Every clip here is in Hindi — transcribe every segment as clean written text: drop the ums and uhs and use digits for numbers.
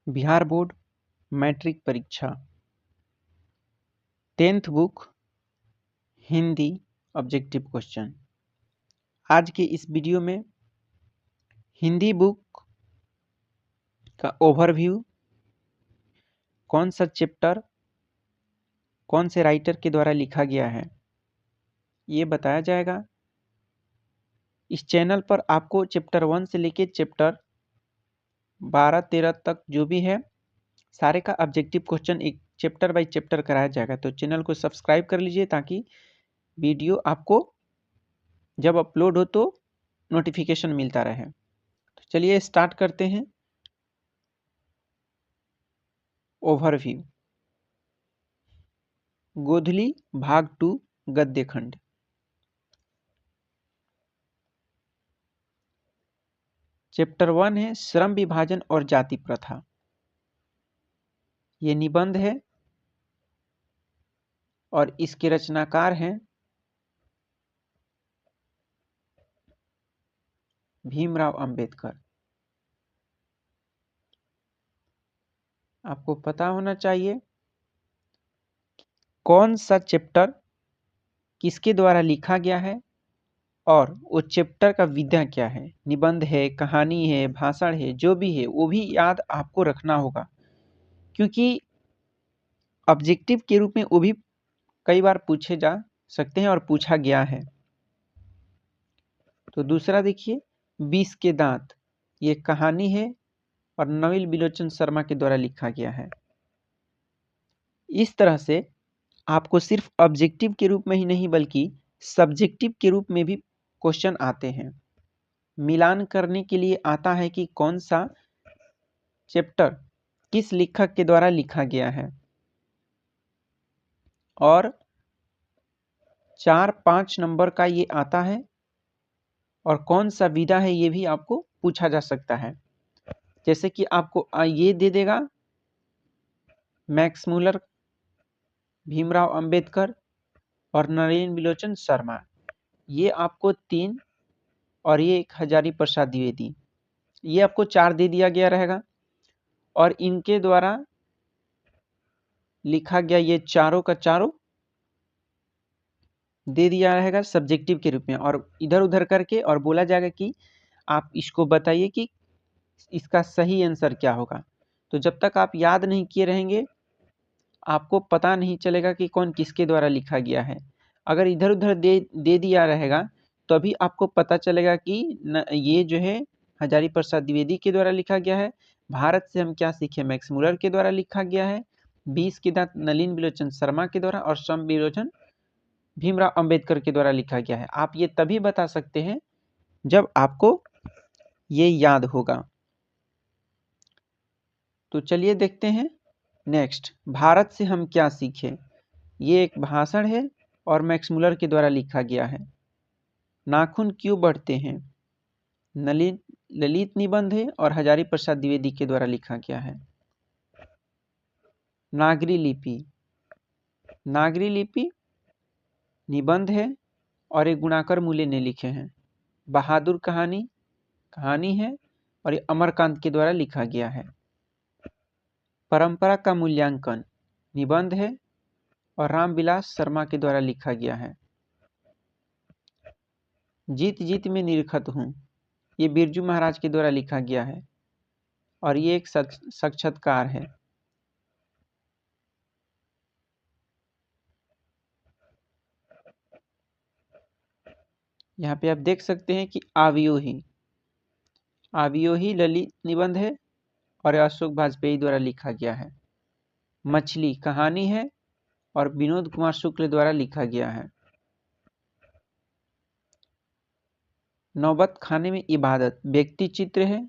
बिहार बोर्ड मैट्रिक परीक्षा 10th book Hindi objective question. आज के इस वीडियो में हिंदी बुक का ओवरव्यू, कौन सा चैप्टर कौन से राइटर के द्वारा लिखा गया है ये बताया जाएगा। इस चैनल पर आपको चैप्टर 1 से लेकर चैप्टर 12-13 तक जो भी है सारे का ऑब्जेक्टिव क्वेश्चन एक चैप्टर बाय चैप्टर कराया जाएगा। तो चैनल को सब्सक्राइब कर लीजिए ताकि वीडियो आपको जब अपलोड हो तो नोटिफिकेशन मिलता रहे। तो चलिए स्टार्ट करते हैं। ओवरव्यू, गोधली भाग 2 गद्य खंड। चैप्टर 1 है श्रम विभाजन और जाति प्रथा। ये निबंध है और इसके रचनाकार हैं भीमराव अंबेडकर। आपको पता होना चाहिए कौन सा चैप्टर किसके द्वारा लिखा गया है और वो चैप्टर का विधा क्या है। निबंध है, कहानी है, भाषण है, जो भी है वो भी याद आपको रखना होगा, क्योंकि ऑब्जेक्टिव के रूप में वो भी कई बार पूछे जा सकते हैं और पूछा गया है। तो दूसरा देखिए, 20 के दांत, ये कहानी है और नवल बिलोचन शर्मा के द्वारा लिखा गया है। इस तरह से आपको सिर्फ ऑब्जेक्टिव के रूप में ही नहीं बल्कि सब्जेक्टिव के रूप में भी क्वेश्चन आते हैं। मिलान करने के लिए आता है कि कौन सा चैप्टर किस लेखक के द्वारा लिखा गया है, और 4-5 नंबर का ये आता है और कौन सा विधा है ये भी आपको पूछा जा सकता है। जैसे कि आपको ये दे देगा मैक्स मुलर, भीमराव अंबेडकर और नरेंद्र बिलोचन शर्मा, ये आपको 3 और ये एक हजारी प्रसाद द्विवेदी, ये आपको 4 दे दिया गया रहेगा और इनके द्वारा लिखा गया ये चारों का चारों दे दिया रहेगा सब्जेक्टिव के रूप में, और इधर उधर करके और बोला जाएगा कि आप इसको बताइए कि इसका सही आंसर क्या होगा। तो जब तक आप याद नहीं किए रहेंगे आपको पता नहीं चलेगा कि कौन किसके द्वारा लिखा गया है। अगर इधर उधर दे दिया रहेगा तो अभी आपको पता चलेगा कि ये जो है हजारी प्रसाद द्विवेदी के द्वारा लिखा गया है। भारत से हम क्या सीखे, मैक्स मुलर के द्वारा लिखा गया है। 20 के दांत नलिन बिलोचन शर्मा के द्वारा और श्रम विभाजन भीमराव अंबेडकर के द्वारा लिखा गया है। आप ये तभी बता सकते हैं जब आपको ये याद होगा। तो चलिए देखते हैं नेक्स्ट, भारत से हम क्या सीखे। ये एक भाषण है और मैक्स मुलर के द्वारा लिखा गया है। नाखून क्यों बढ़ते हैं, ललित निबंध है और हजारी प्रसाद द्विवेदी के द्वारा लिखा गया है। नागरी लिपि, नागरी लिपि निबंध है और एक गुणाकर मूल्य ने लिखे हैं। बहादुर कहानी, कहानी है और ये अमरकांत के द्वारा लिखा गया है। परंपरा का मूल्यांकन निबंध है और रामविलास शर्मा के द्वारा लिखा गया है। जीत जीत में निरखत हूँ, ये बिरजू महाराज के द्वारा लिखा गया है और ये एक साक्षात्कार है। यहाँ पे आप देख सकते हैं कि आवियोही, आवियोही ललित निबंध है और अशोक वाजपेयी द्वारा लिखा गया है। मछली कहानी है और विनोद कुमार शुक्ल द्वारा लिखा गया है। नौबत खाने में इबादत व्यक्ति चित्र है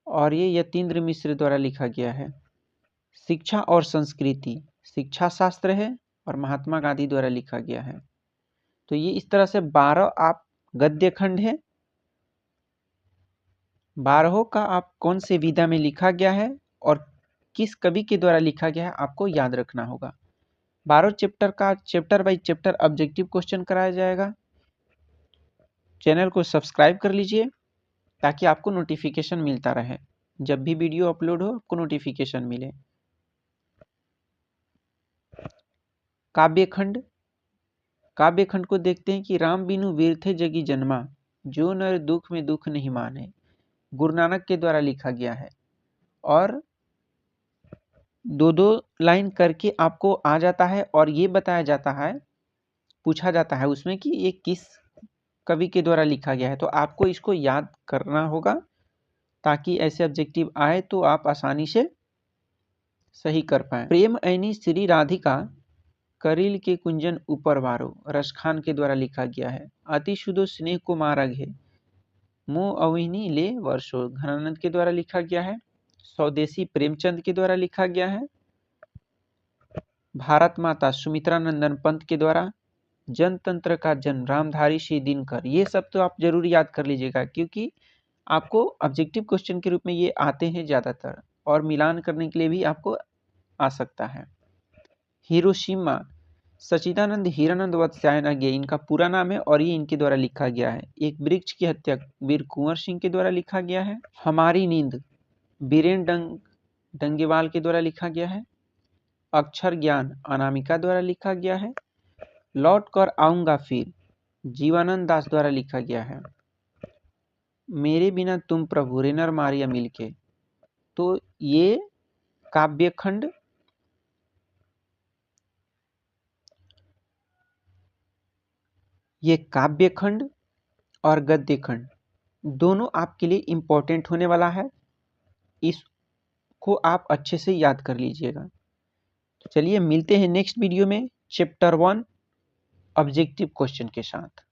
और ये यतीन्द्र मिश्र द्वारा लिखा गया है। शिक्षा और संस्कृति शिक्षा शास्त्र है और महात्मा गांधी द्वारा लिखा गया है। तो ये इस तरह से 12 आप गद्य खंड है, 12 का आप कौन से विधा में लिखा गया है और किस कवि के द्वारा लिखा गया है आपको याद रखना होगा। 12 चैप्टर का chapter by chapter objective question कराया जाएगा। चैनल को सब्सक्राइब कर लीजिए ताकि आपको नोटिफिकेशन मिलता रहे। जब भी वीडियो अपलोड हो आपको नोटिफिकेशन मिले। काव्यखंड, काव्यखंड को देखते हैं कि राम बिनु वीरथे जगी जन्मा, जो नर दुख में दुख नहीं माने, गुरु नानक के द्वारा लिखा गया है। और दो दो लाइन करके आपको आ जाता है और ये बताया जाता है, पूछा जाता है उसमें कि ये किस कवि के द्वारा लिखा गया है। तो आपको इसको याद करना होगा ताकि ऐसे ऑब्जेक्टिव आए तो आप आसानी से सही कर पाए। प्रेम ऐनी श्री राधिका, करील के कुंजन ऊपर वारो, रसखान के द्वारा लिखा गया है। अति शुद्धो स्नेह को मारग है, मोह अविनी ले वर्षो, घनानंद के द्वारा लिखा गया है। स्वदेशी प्रेमचंद के द्वारा लिखा गया है। भारत माता सुमित्रा नंदन पंत के द्वारा। जनतंत्र का जन्म रामधारी सिंह दिनकर। ये सब तो आप जरूर याद कर लीजिएगा क्योंकि आपको ऑब्जेक्टिव क्वेश्चन के रूप में ये आते हैं ज़्यादातर, और मिलान करने के लिए भी आपको आ सकता है। हिरोशिमा, सच्चिदानंद हीरानंद वत्स्यायन, ये इनका पूरा नाम है और ये इनके द्वारा लिखा गया है। एक वृक्ष की हत्या, वीर कुंवर सिंह के द्वारा लिखा गया है। हमारी नींद, बीरेन डंगेवाल के द्वारा लिखा गया है। अक्षर ज्ञान, अनामिका द्वारा लिखा गया है। लौट कर आऊंगा फिर, जीवानंद दास द्वारा लिखा गया है। मेरे बिना तुम प्रभु, रेनर मारिया मिलके। तो ये काव्यखंड और गद्यखंड दोनों आपके लिए इम्पोर्टेंट होने वाला है। इसको आप अच्छे से याद कर लीजिएगा। तो चलिए मिलते हैं नेक्स्ट वीडियो में चैप्टर 1 ऑब्जेक्टिव क्वेश्चन के साथ।